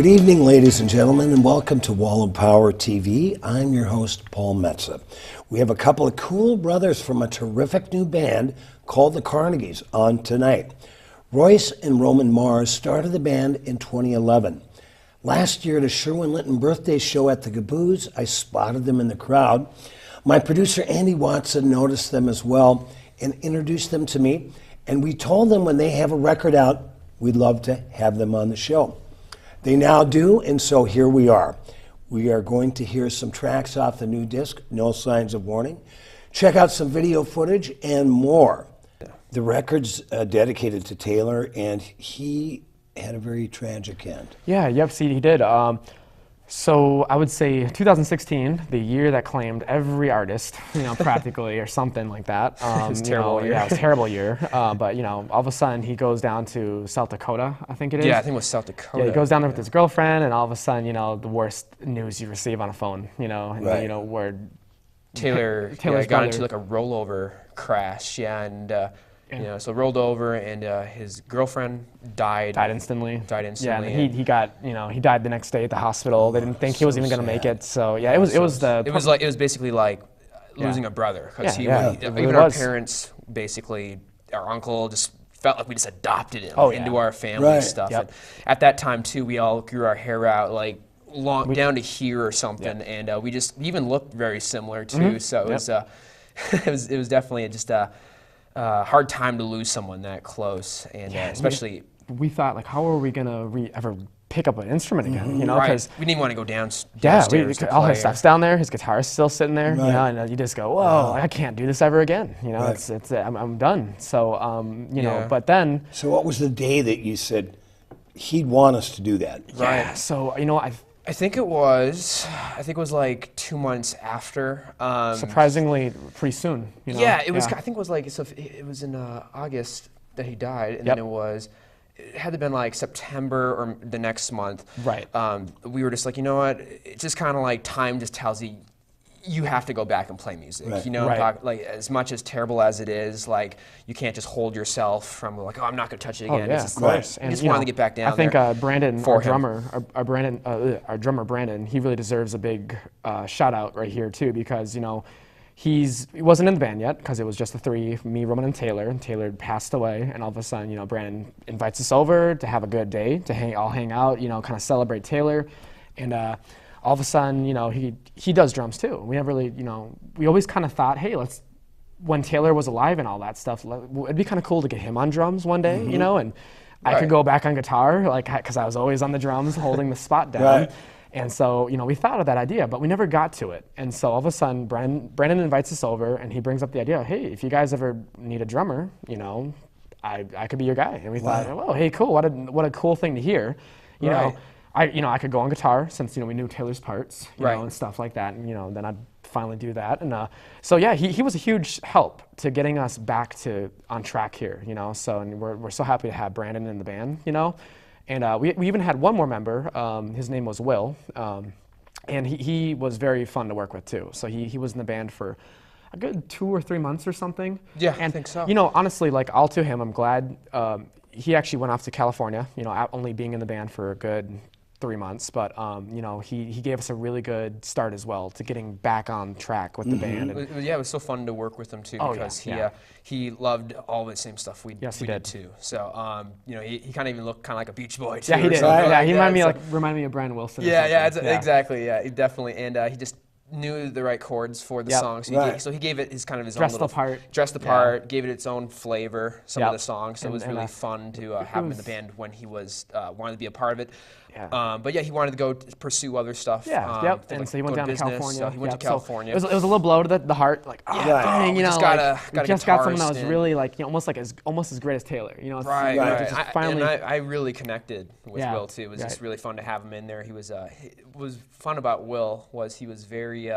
Good evening, ladies and gentlemen, and welcome to Wall of Power TV. I'm your host, Paul Metsa. We have a couple of cool brothers from a terrific new band called the Carnegies on tonight. Royce and Roman Mars started the band in 2011. Last year at a Sherwin-Linton birthday show at the Caboose, I spotted them in the crowd. My producer, Andy Watson, noticed them as well and introduced them to me, and we told them when they have a record out, we'd love to have them on the show. They now do, and so here we are. We are going to hear some tracks off the new disc, No Signs of Warning, check out some video footage, and more. The record's dedicated to Taylor, and he had a very tragic end. Yeah, he did. So I would say 2016, the year that claimed every artist, practically, or something like that. It was a terrible year. Yeah, it was a terrible year. But, all of a sudden he goes down to South Dakota, I think it is. Yeah, I think it was South Dakota. Yeah, he goes down there with his girlfriend, and all of a sudden, the worst news you receive on a phone, Right. where Taylor's got into like a rollover crash, so rolled over, and his girlfriend died instantly. Yeah, and he died the next day at the hospital. They didn't think he was even going to make it. So yeah, it was basically like losing a brother, because even our parents, basically our uncle, just felt like we just adopted him into our family stuff. Yep. And at that time too, we all grew our hair out like long down to here or something, and we even looked very similar too. So it was it was definitely just a hard time to lose someone that close, and especially we thought, like, how are we gonna ever pick up an instrument again? Because we didn't want to go downstairs. All his stuff's down there. His guitar's still sitting there. And you just go, whoa, I can't do this ever again. I'm done. So but then. So what was the day that you said he'd want us to do that? Right. Yeah, so I think it was like 2 months after. Surprisingly, pretty soon. Yeah, it was. I think it was like, so it was in August that he died, and then it had to been like September or the next month. Right. We were just like, you know what? It's just kind of like time just tells you, you have to go back and play music. Right. Like, as much as terrible as it is, like, you can't just hold yourself from like, oh, I'm not going to touch it again. Of course. And just wanted to get back down. I think Brandon, our drummer Brandon, he really deserves a big shout out right here too, because he wasn't in the band yet, because it was just the three, me, Roman, and Taylor. And Taylor passed away, and all of a sudden, Brandon invites us over to have a good day, to hang out, kind of celebrate Taylor, and all of a sudden, he does drums too. We never really, we always kind of thought, hey, when Taylor was alive and all that stuff, it'd be kind of cool to get him on drums one day, and I could go back on guitar, because I was always on the drums, holding the spot down. Right. And so, we thought of that idea, but we never got to it. And so all of a sudden, Brandon invites us over, and he brings up the idea, hey, if you guys ever need a drummer, I could be your guy. And we thought, oh, hey, cool, what a cool thing to hear. I could go on guitar, since we knew Taylor's parts, and stuff like that, and then I'd finally do that. And so yeah, he was a huge help to getting us back on track here, So, and we're so happy to have Brandon in the band, And we even had one more member. His name was Will, and he was very fun to work with too. So he was in the band for a good 2 or 3 months or something. Yeah, and, I think so. Honestly, like, all to him, I'm glad. He actually went off to California, only being in the band for a good 3 months, but he gave us a really good start as well to getting back on track with the band. It was so fun to work with him too, because he loved all the same stuff we did too. So he kind of even looked kind of like a Beach Boy too. Yeah, he did. Yeah, he reminded me of Brian Wilson. Exactly. Yeah, definitely, and he just knew the right chords for the song, so he gave it his kind of his own little dressed the part, gave it its own flavor. Some of the songs, so it was really fun to have him in the band when he was wanted to be a part of it. But he wanted to go pursue other stuff. And so he went down to California. So he went to California. So it was a little blow to the heart, like, dang, just got someone that was really almost as great as Taylor. Right. I really connected with Will too. It was just really fun to have him in there. He was what was fun about Will was he was very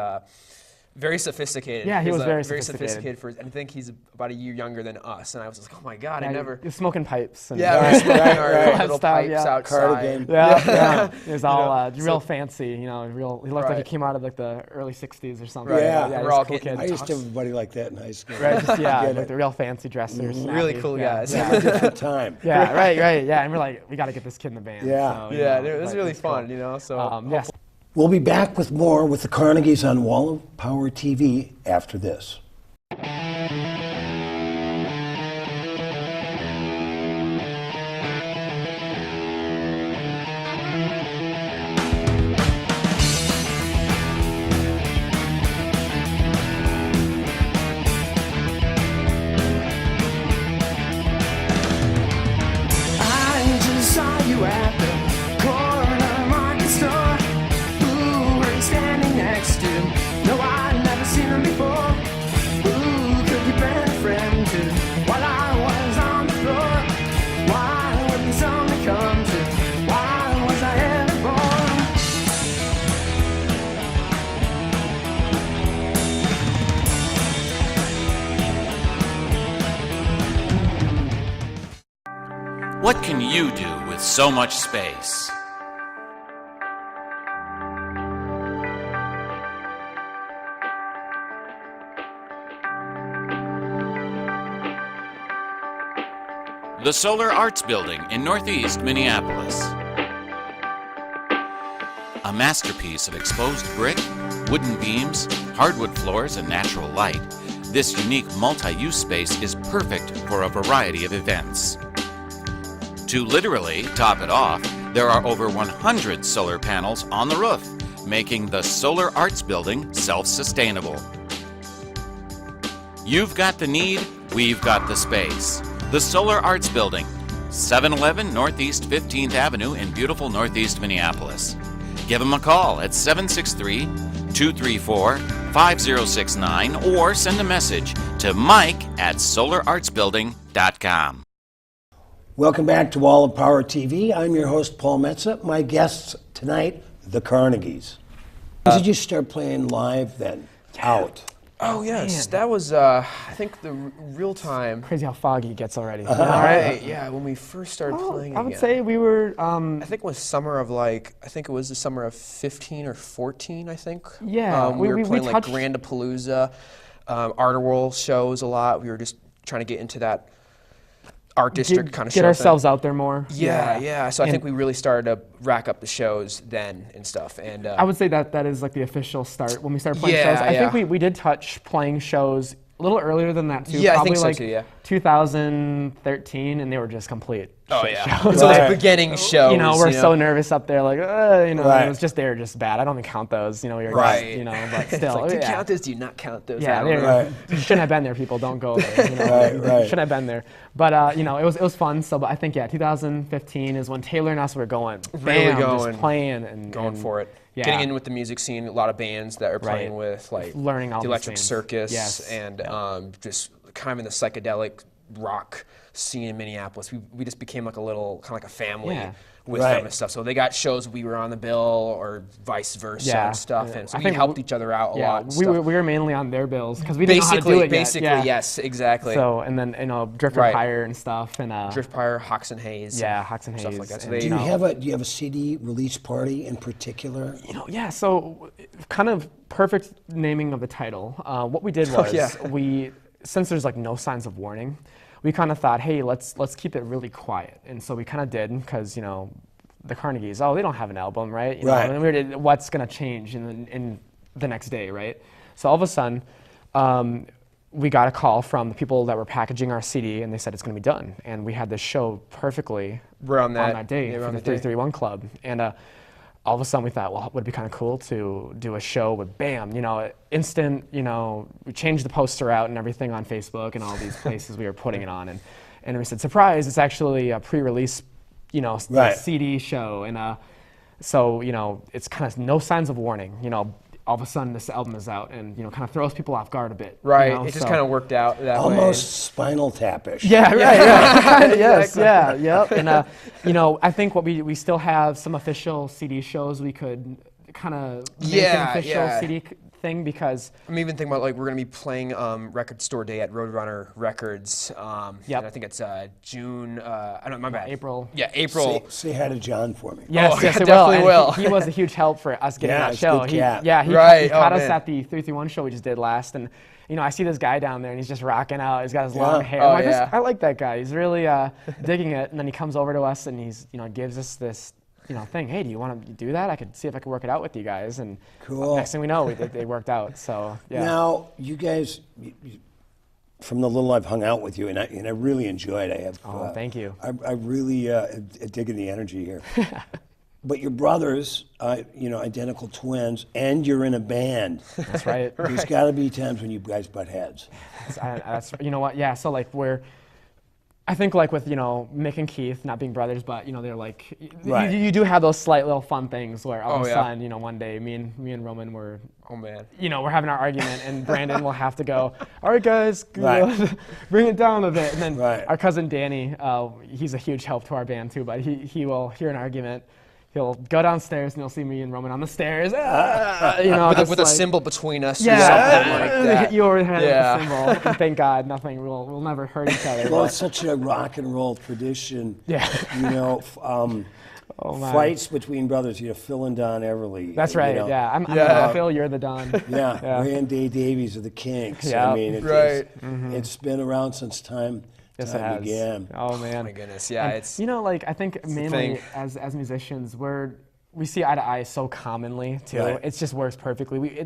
very sophisticated. Yeah, he was very sophisticated. I think he's about a year younger than us, and I was just like, oh my God, I never. He was smoking pipes. And yeah, we were smoking our little pipes outside. Cardigan. Yeah. It was all real fancy, He looked like he came out of like the early '60s or something. Right. Yeah, we're all cool getting. I used to have everybody like that in high school. Right. Like the real fancy dressers. Really cool guys. A different time. Yeah. Right. Yeah, and we're like, we got to get this kid in the band. Yeah. So, it was really fun. Cool. So yes. We'll be back with more with the Carnegies on Wall of Power TV after this. I just saw you at the corner market store. Who were you standing next to? No, I'd never seen them before. Who could you been a friend to? While I was on the floor, why would this only come to? Why was I ever born? What can you do with so much space? The Solar Arts Building in Northeast Minneapolis. A masterpiece of exposed brick, wooden beams, hardwood floors, and natural light, this unique multi-use space is perfect for a variety of events. To literally top it off, there are over 100 solar panels on the roof, making the Solar Arts Building self-sustainable. You've got the need, we've got the space. The Solar Arts Building, 711 Northeast 15th Avenue in beautiful Northeast Minneapolis. Give them a call at 763-234-5069 or send a message to mike@solarartsbuilding.com. Welcome back to Wall of Power TV. I'm your host, Paul Metsa. My guests tonight, the Carnegies. When did you start playing live then? Out. Oh yes, that was I think the real time. Crazy how foggy it gets already. All right, yeah, when we first started playing I would again. say we were. I think it was summer of I think it was the summer of 15 or 14. I think. Yeah, we were playing like Grandapalooza, Art World shows a lot. We were just trying to get into that art district kind of show. Get ourselves out there more. Yeah. So I think we really started to rack up the shows then and stuff. And I would say that is like the official start when we started playing shows. I think we did touch playing shows a little earlier than that too. Yeah, probably I think so like too, yeah. 2013, and they were just complete. Oh yeah. Shows. So those beginning shows. We're so nervous up there, like it was just they were just bad. I don't even count those. We were right. just, but still. It's like, do you count this? Do you not count those? Yeah, you shouldn't have been there. People don't go there. Right. Shouldn't have been there. But it was fun. So, but I think 2015 is when Taylor and us were going, just playing and going for it. Yeah. Getting in with the music scene, a lot of bands that are playing with, like learning all the Electric things. Circus, and just kind of in the psychedelic rock scene in Minneapolis. We just became like a little kind of like a family with them and stuff. So they got shows we were on the bill or vice versa and stuff, and so we helped each other out a lot. We were mainly on their bills because we didn't know how to do it Basically, yes, exactly. So and then Drift Empire and stuff and Drift Empire, Hawks and Haze. Yeah, Hawks and Haze. Stuff like that. So Do you have a CD release party in particular? So kind of perfect naming of the title. What we did was since there's like no signs of warning, we kind of thought, hey, let's keep it really quiet, and so we kind of did because the Carnegies, they don't have an album, right? Right. And we did, what's gonna change in the next day, right? So all of a sudden, we got a call from the people that were packaging our CD, and they said it's gonna be done, and we had this show perfectly on that day for the 331 Club, and all of a sudden we thought, well, would it be kind of cool to do a show with instant, we changed the poster out and everything on Facebook and all these places we were putting it on. And we said, surprise, it's actually a pre-release, CD show. And so, it's kind of no signs of warning, all of a sudden this album is out and, kind of throws people off guard a bit. Right, it just kind of worked out that way. Almost Spinal Tap-ish. Yeah, right, yeah. Yes, yeah, yep. And, I think we still have some official CD shows we could kind of make an official CD thing because I'm even thinking about like we're gonna be playing Record Store Day at Roadrunner Records. And I think it's June. I don't remember. April. Yeah, April. Say hi to John for me. Yes, yes, it definitely will. He was a huge help for us getting that he's a show. good He cat. he caught us at the 331 show we just did last, and I see this guy down there, and he's just rocking out. He's got his long hair. Oh, I'm like, yeah. I like that guy. He's really digging it. And then he comes over to us, and he's gives us this thing. Hey, do you want to do that? I could see if I could work it out with you guys. And cool. Next thing we know, they worked out. So yeah. Now you guys. From the little I've hung out with you, and I really enjoyed it. Thank you. I really digging the energy here. But your brothers, identical twins, and you're in a band. That's right. There's got to be times when you guys butt heads. That's you know what? Yeah. So like I think like with Mick and Keith not being brothers, but they're like you do have those slight little fun things where all of a sudden one day me and Roman were we're having our argument and Brandon will have to go, all right guys, bring it down a bit, and then our cousin Danny, he's a huge help to our band too, but he will hear an argument. He'll go downstairs and he'll see me and Roman on the stairs, with a symbol between us. Yeah, or something like that. Hit you over the head with a symbol. And thank God, nothing. We'll never hurt each other. Well, it's such a rock and roll tradition. Yeah. Fights between brothers. Phil and Don Everly. That's right. Yeah, I'm the Phil. You're the Don. Yeah. Ray and Dave Davies of the Kinks. Yeah. I mean, it's been around since time. Yes, it has. Began. Oh man. Oh my goodness. Yeah. And, I think mainly as musicians we see eye to eye so commonly too. Right. It just works perfectly.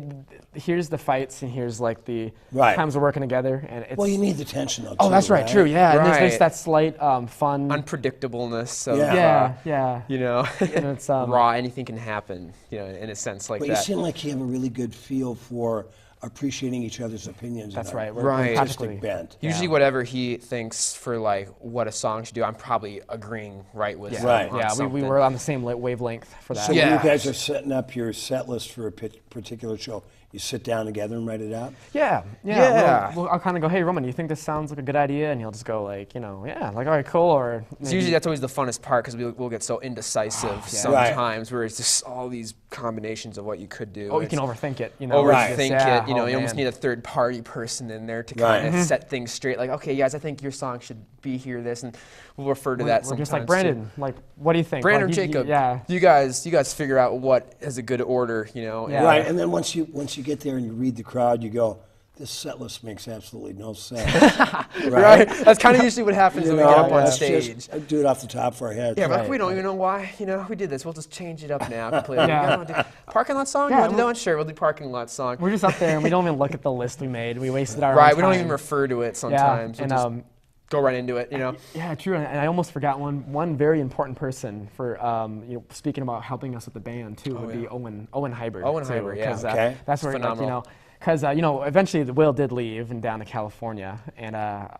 Here's the fights and here's like the times we're working together, and it's. Well, you need the tension though. Oh, that's right. True. Yeah. And there's that slight fun. Unpredictableness. Of, yeah. And it's raw. Anything can happen. In a sense like that. But you seem like you have a really good feel for appreciating each other's opinions. That's right. We're artistic bent. Usually, whatever he thinks for like what a song should do, I'm probably agreeing with him. Right. Yeah, we were on the same wavelength for that. So when you guys are setting up your set list for a particular show, you sit down together and write it out? Yeah. I'll kind of go, hey, Roman, do you think this sounds like a good idea? And he'll just go like, all right, cool. Or usually that's always the funnest part because we'll get so indecisive sometimes where it's just all these combinations of what you could do. Oh, you can overthink it. Overthink it. You almost need a third party person in there to kind of set things straight. Like, okay, guys, I think your song should be here, this, and we'll refer to that sometimes. Just like Brandon, like, what do you think? Brandon or Jacob, you guys figure out what is a good order, Right, and then once you get there and you read the crowd, you go, this set list makes absolutely no sense. right? That's kind of usually what happens when we get up on stage. Just do it off the top of our head. Yeah, but we don't even know why, we did this. We'll just change it up now completely. Parking lot song? You want to do that one? Sure, we'll do parking lot song. We're just up there and we don't even look at the list we made. We wasted our own time. We don't even refer to it sometimes. Yeah, we'll just go right into it, Yeah, true. And I almost forgot one very important person for speaking about helping us with the band too would be Owen Heiber. Owen Heiber, yeah. That's where phenomenal. Because eventually Will did leave and down to California, and all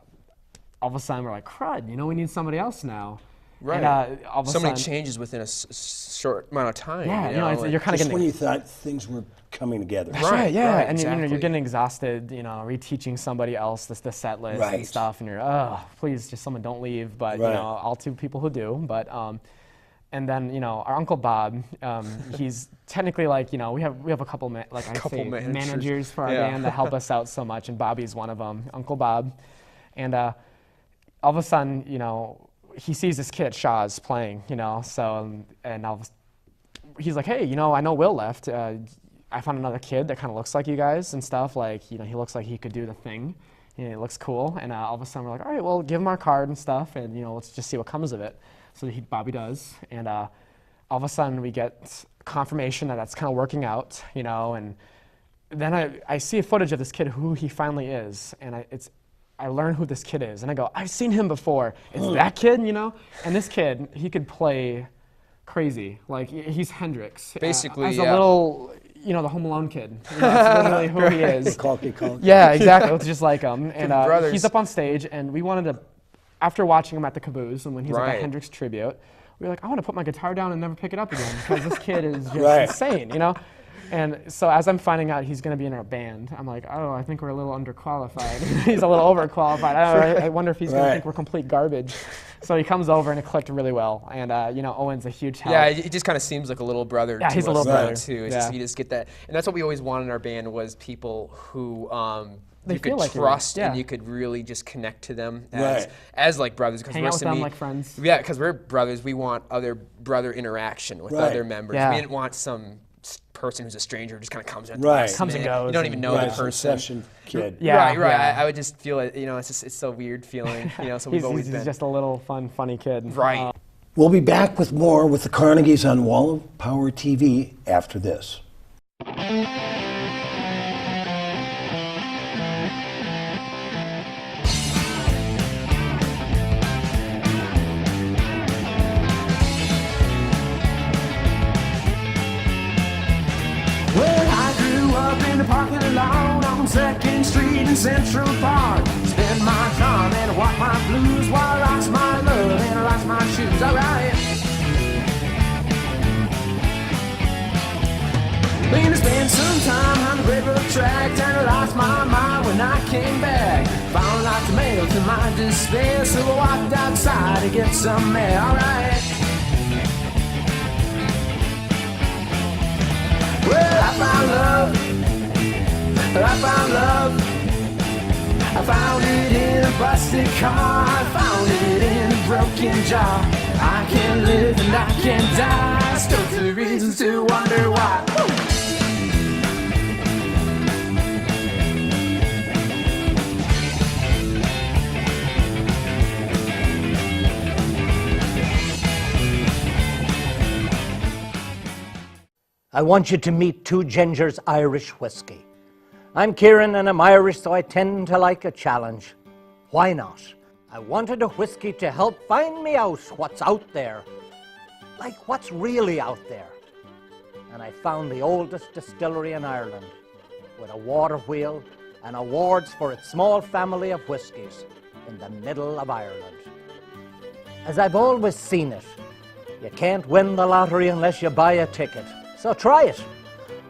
of a sudden we're like, crud, we need somebody else now. Right. And all of a so many sudden, changes within a short amount of time. Yeah, you're kind of getting. When you thought things were coming together. That's right. Yeah, right, and exactly. you're getting exhausted. Reteaching somebody else the set list and stuff, and you're please, just someone don't leave. But all two people who do. But and then our Uncle Bob, he's technically like we have a couple managers for our band that help us out so much, and Bobby's one of them, Uncle Bob, and all of a sudden he sees this kid at Shaw's playing, so he's like, hey, I know Will left. I found another kid that kind of looks like you guys and stuff. Like he looks like he could do the thing. He looks cool, and all of a sudden we're like, all right, well, give him our card and stuff, and let's just see what comes of it. So Bobby does, and all of a sudden we get confirmation that that's kind of working out, and then I see a footage of this kid who he finally is, and I learn who this kid is, and I go, I've seen him before. It's that kid, And this kid, he could play crazy, like he's Hendrix, basically, as a little. The Home Alone kid. That's literally who he is. Calky. Yeah, exactly. It's just like him, and he's up on stage, and we wanted to. After watching him at the Caboose and when he's at the Hendrix tribute, we were like, I want to put my guitar down and never pick it up again because this kid is just insane, And so as I'm finding out he's going to be in our band, I'm like, oh, I think we're a little underqualified. He's a little overqualified. I wonder if he's going to think we're complete garbage. So he comes over and it clicked really well. And, Owen's a huge help. Yeah, it just kind of seems like a little brother to he's us a little brother. too. It's just, you just get that. And that's what we always wanted in our band was people who they you could like trust and you could really just connect to them as like brothers. Hang out with them like friends. Yeah, because we're brothers. We want other brother interaction with other members. Yeah. We didn't want some person who's a stranger who just kind of comes in. Comes and goes. You don't even know the person. Session kid. Right. I would just feel it. It's so weird feeling. So we've always been. He's just a little fun, funny kid. Right. We'll be back with more with the Carnegies on Wall of Power TV after this. In the parking lot on 2nd Street in Central Park. Spend my time and walk my blues while I rocks my love and rocks my shoes. Alright. Been to spend some time on the railroad track and I lost my mind when I came back. Found lots of mail to my despair, so I walked outside to get some air. Alright. Well, I found love. I found love. I found it in a busted car. I found it in a broken jar. I can't live and I can't die. Still 2 reasons to wonder why. I want you to meet Two Gingers Irish Whiskey. I'm Kieran and I'm Irish, so I tend to like a challenge. Why not? I wanted a whiskey to help find me out what's out there. Like what's really out there. And I found the oldest distillery in Ireland with a water wheel and awards for its small family of whiskies in the middle of Ireland. As I've always seen it, you can't win the lottery unless you buy a ticket. So try it.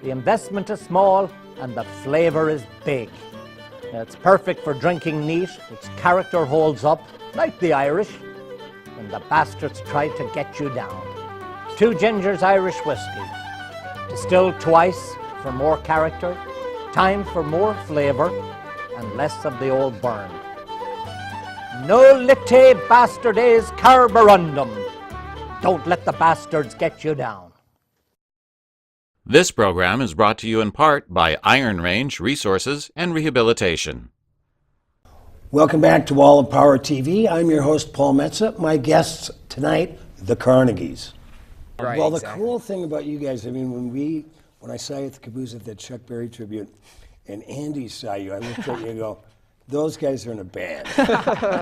The investment is small and the flavor is big. It's perfect for drinking neat. Its character holds up, like the Irish, when the bastards try to get you down. Two Gingers Irish Whiskey. Distilled twice for more character, time for more flavor, and less of the old burn. No lite bastardes carborundum. Don't let the bastards get you down. This program is brought to you in part by Iron Range Resources and Rehabilitation. Welcome back to Wall of Power TV. I'm your host, Paul Metsa. My guests tonight, the Carnegies. Right, well, the exactly. cool thing about you guys, I mean, when I saw you at the caboose at that Chuck Berry tribute, and Andy saw you, I looked at you and go, those guys are in a band,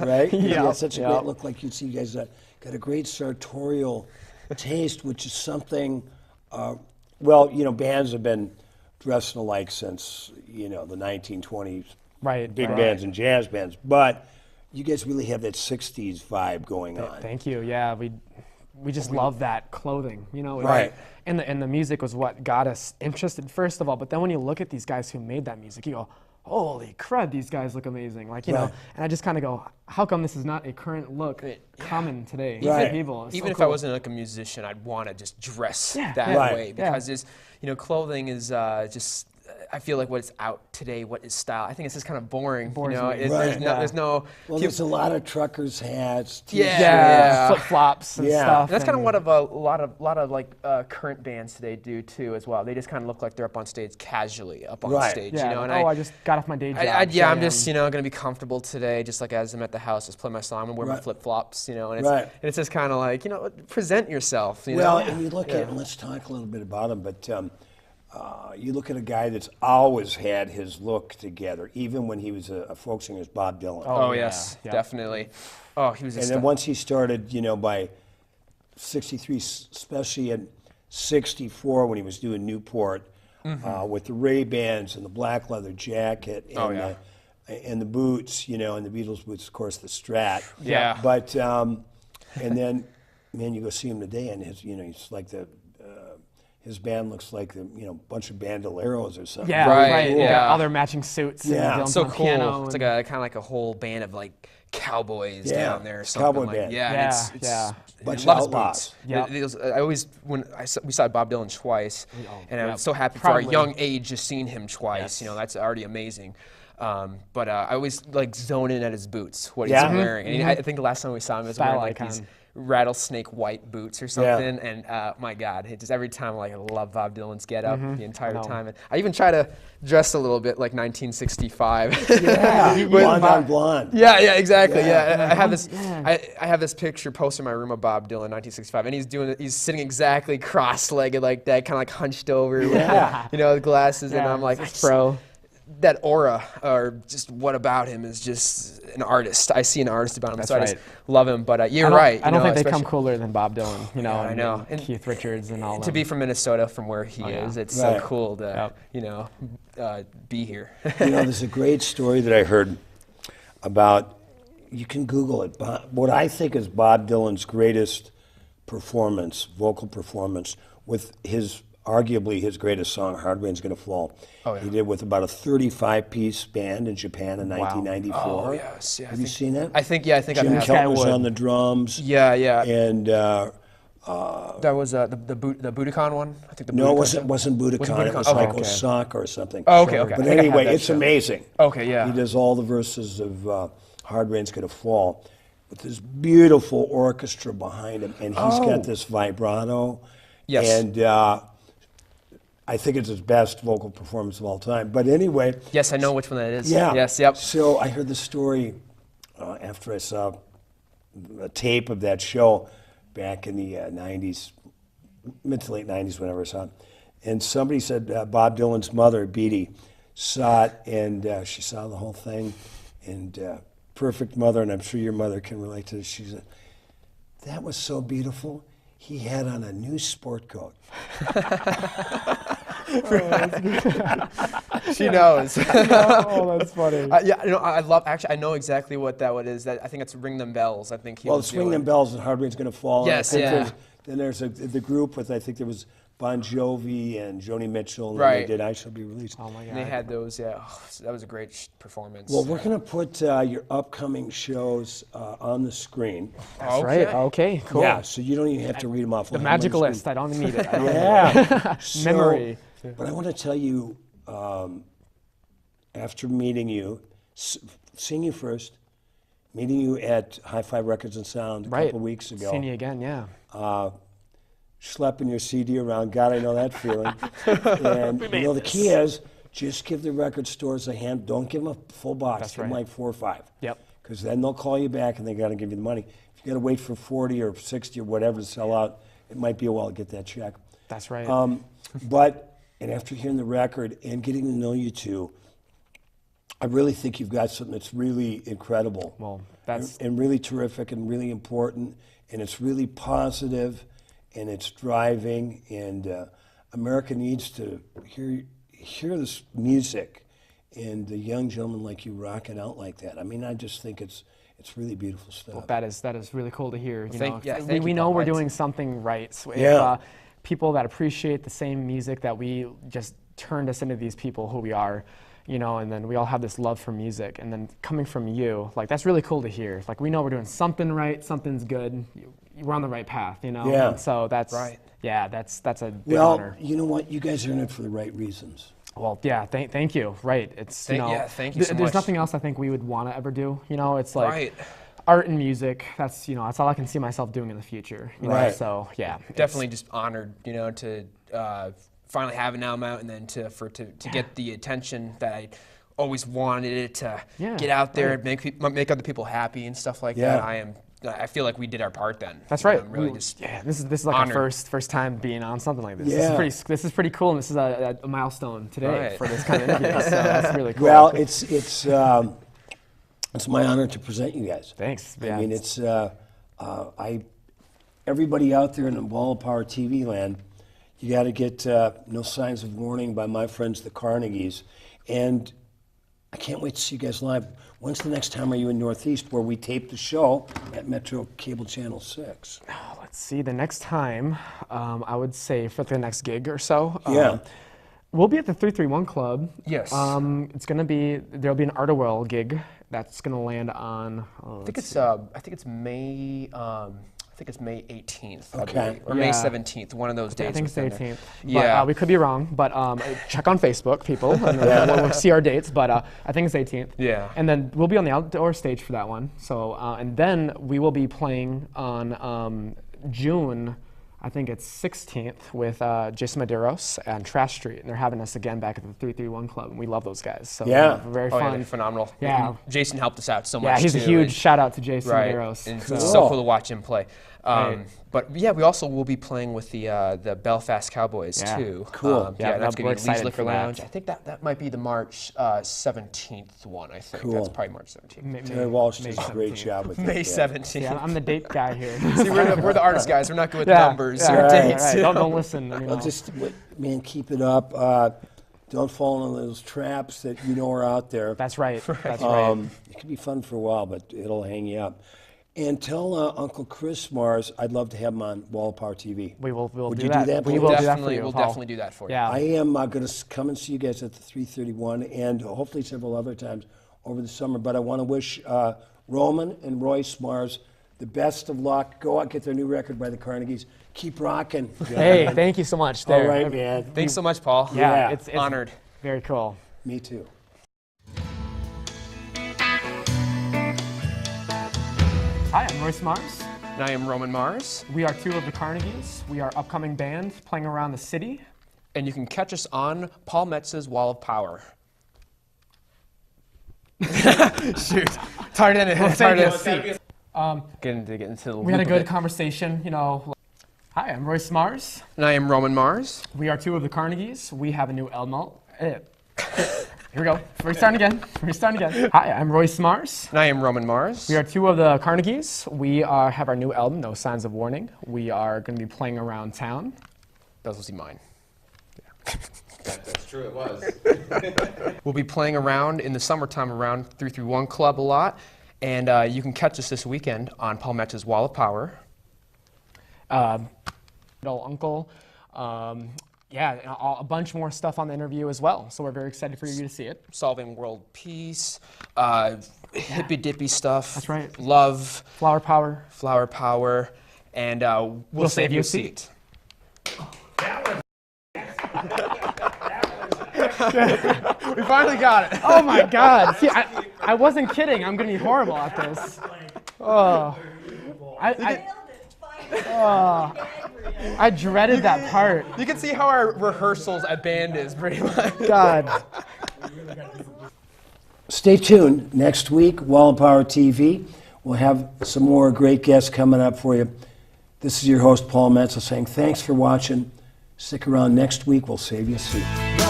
right? You got such a great look, like you see you guys got a great sartorial taste, which is something... well, bands have been dressing alike since, the 1920s. Right. Big bands and jazz bands. But you guys really have that 60s vibe going on. Thank you. Yeah, we just love that clothing, Right. And the music was what got us interested, first of all. But then when you look at these guys who made that music, you go, holy crud, these guys look amazing. Like, and I just kind of go, how come this is not a current look common today for people? It's Even so if cool. I wasn't like a musician, I'd want to just dress that Right. way because there's, clothing is just, I feel like what's out today, what is style. I think it's just kind of boring. There's no. Well, there's a lot of truckers' hats, t-shirts, flip flops and stuff. And that's kind of what a lot of like current bands today do too as well. They just kind of look like they're up on stage casually, up on stage. Yeah, And I just got off my day job. I'm just gonna be comfortable today, just like as I'm at the house, just play my song and wear my flip flops, and it's just kind of like present yourself. Well, and you look at, and let's talk a little bit about him, but. You look at a guy that's always had his look together, even when he was a folk singer, Bob Dylan. Oh yes, definitely. Oh, he was. And then once he started, by '63, especially in '64 when he was doing Newport, with the Ray-Bans and the black leather jacket and and the boots, and the Beatles boots, of course, the Strat. Yeah. But and then, man, you go see him today, and his, he's like his band looks like a bunch of bandoleros or something. Yeah, right. Cool. Yeah, all their matching suits. Yeah, and so cool. Piano it's like a kind of like a whole band of like cowboys down there. Or something cowboy like, band. Yeah, it's bunch of outlaws. We saw Bob Dylan twice, and I was so happy for our young age just seeing him twice. That's already amazing. But I always like zone in at his boots, what he's wearing. And I think the last time we saw him was wearing like these rattlesnake white boots or something. And my God, just every time I love Bob Dylan's get up the entire time. And I even try to dress a little bit like 1965. Yeah, blonde on blonde. Yeah, exactly. Yeah, I have this picture posted in my room of Bob Dylan, 1965, and he's sitting exactly cross-legged like that, kind of like hunched over with the glasses, and I'm like, bro. That aura, or just what about him is just an artist. I see an artist about him, I just love him. But you're right. I don't think they come cooler than Bob Dylan, I know. And Keith Richards and all that. To be from Minnesota, from where he is, it's so cool to, be here. There's a great story that I heard about, you can Google it, what I think is Bob Dylan's greatest vocal performance, with arguably his greatest song, Hard Rain's Gonna Fall. He did with about a 35-piece band in Japan in 1994. Oh, yes. Have you seen it? I think I have. Jim Keltner's on the drums. Yeah. And that was the Budokan one? I think no, it wasn't Budokan. It was like Osaka or something. Oh, okay. But anyway, it's amazing. Okay, yeah. He does all the verses of Hard Rain's Gonna Fall with this beautiful orchestra behind him, and he's got this vibrato. Yes. And I think it's his best vocal performance of all time. But anyway. Yes, I know which one that is. Yeah. Yes, yep. So I heard the story after I saw a tape of that show back in the 90s, mid to late 90s, whenever I saw it. And somebody said Bob Dylan's mother, Beattie, saw it, and she saw the whole thing. And perfect mother, and I'm sure your mother can relate to this. She said, that was so beautiful. He had on a new sport coat. She knows. Oh, that's funny. I know exactly what that is. I think it's Ring Them Bells. I think he was it's Ring Them Bells and Hard Rain's Gonna Fall. Yes, Then there's the group with, I think there was Bon Jovi and Joni Mitchell, and right. they did I Shall Be Released. Oh my God. And they had those, that was a great performance. Well, we're going to put your upcoming shows on the screen. That's right. Okay, cool. Yeah, so you don't even have to read them off. The magical list. I don't need it. Memory. But I want to tell you, after meeting you, seeing you first, meeting you at High Five Records and Sound a couple weeks ago. Seeing you again, yeah. Schlepping your CD around, God, I know that feeling. And the key is just give the record stores a hand. Don't give them a full box. That's give them right. like 4 or 5. Yep. Because then they'll call you back and they got to give you the money. If you got to wait for 40 or 60 or whatever to sell out, it might be a while to get that check. That's right. And after hearing the record and getting to know you two, I really think you've got something that's really incredible. Well, that's and really terrific and really important, and it's really positive, and it's driving, and America needs to hear this music, and a young gentleman like you rocking out like that. I mean, I just think it's really beautiful stuff. Well, that is really cool to hear. We know we're doing something right. So if people that appreciate the same music that we just turned us into these people who we are, and then we all have this love for music, and then coming from you, that's really cool to hear. We know we're doing something right, something's good. We're on the right path, Yeah. And so that's right. Yeah, that's a big honor. You know what? You guys are in it for the right reasons. Well, yeah, thank you. Right. It's thank you so much. There's nothing else I think we would want to ever do. It's like right. art and music. That's that's all I can see myself doing in the future. Right. So yeah. Definitely just honored, to finally have an album out, and then to get the attention that I always wanted it to get out there and make other people happy and stuff like that. I feel like we did our part then. That's right. I'm really this is like honored. our first time being on something like this. Yeah. This is pretty cool, and this is a milestone today for this kind of interview. So that's really cool. Well, it's my honor to present you guys. Thanks. Yeah, I mean, it's everybody out there in the Wall of Power TV land, you got to get No Signs of Warning by my friends the Carnegies, and I can't wait to see you guys live. When's the next time are you in Northeast where we tape the show at Metro Cable Channel 6? Let's see, the next time, I would say for the next gig or so. Yeah. We'll be at the 331 Club. Yes. It's going to be, there'll be an Art of Well gig that's going to land on, I think it's May 18th, I Okay. believe, or May 17th, one of those days. I think it's the 18th. Yeah. But, we could be wrong, but check on Facebook, people, and we'll see our dates, but I think it's 18th. Yeah. And then we'll be on the outdoor stage for that one. So, and then we will be playing on June, I think it's 16th, with Jason Medeiros and Trash Street, and they're having us again back at the 331 Club, and we love those guys. So very fun. Yeah, they're phenomenal. Yeah. Jason helped us out so much. Yeah, he's a huge shout out to Jason Medeiros. And it's so cool to watch him play. But yeah, we also will be playing with the Belfast Cowboys too. Cool. That's going to be Lee's excited Liquor for that. Lounge. I think that might be the March 17th one. I think that's probably March 17th. Terry Walsh does a great job with May it. 17th. Yeah, I'm the date guy here. See, we're the artist guys. We're not good with numbers or dates. Right. Don't listen. You know. Well, just, man, keep it up. Don't fall into those traps that you know are out there. That's right. That's right. It can be fun for a while, but it'll hang you up. And tell Uncle Chris Mars I'd love to have him on Wall of Power TV. We'll Would do you that. do that? We please? will do that for you, We'll Paul. definitely do that for you. Yeah. I am going to come and see you guys at the 331 and hopefully several other times over the summer. But I want to wish Roman and Royce Mars the best of luck. Go out, get their new record by the Carnegies. Keep rocking. Hey, thank you so much. All right, man. Thanks so much, Paul. Yeah, Yeah. it's Honored. Very cool. Me too. Hi, I'm Royce Mars. And I am Roman Mars. We are two of the Carnegies. We are upcoming band playing around the city. And you can catch us on Paul Metz's Wall of Power. Shoot. It's hard to see. Get into the We had a good conversation, you know. Hi, I'm Royce Mars. And I am Roman Mars. We are two of the Carnegies. We have a new album. Here we go. We're starting again. Hi, I'm Royce Mars. And I am Roman Mars. We are two of the Carnegies. We have our new album, No Signs of Warning. We are going to be playing around town. That was mine. That's true, it was. We'll be playing around in the summertime around 331 Club a lot. And you can catch us this weekend on Paul Metz's Wall of Power. Little Uncle. A bunch more stuff on the interview as well. So we're very excited for you to see it. Solving world peace, hippy dippy stuff. That's right. Love. Flower Power. And we'll save you a seat. We finally got it. Oh my God. See, I wasn't kidding. I'm going to be horrible at this. Oh. I dreaded that part. You can see how our rehearsals at band is pretty much. God. Stay tuned. Next week, Wall of Power TV. We'll have some more great guests coming up for you. This is your host, Paul Metzel, saying thanks for watching. Stick around next week. We'll save you a seat.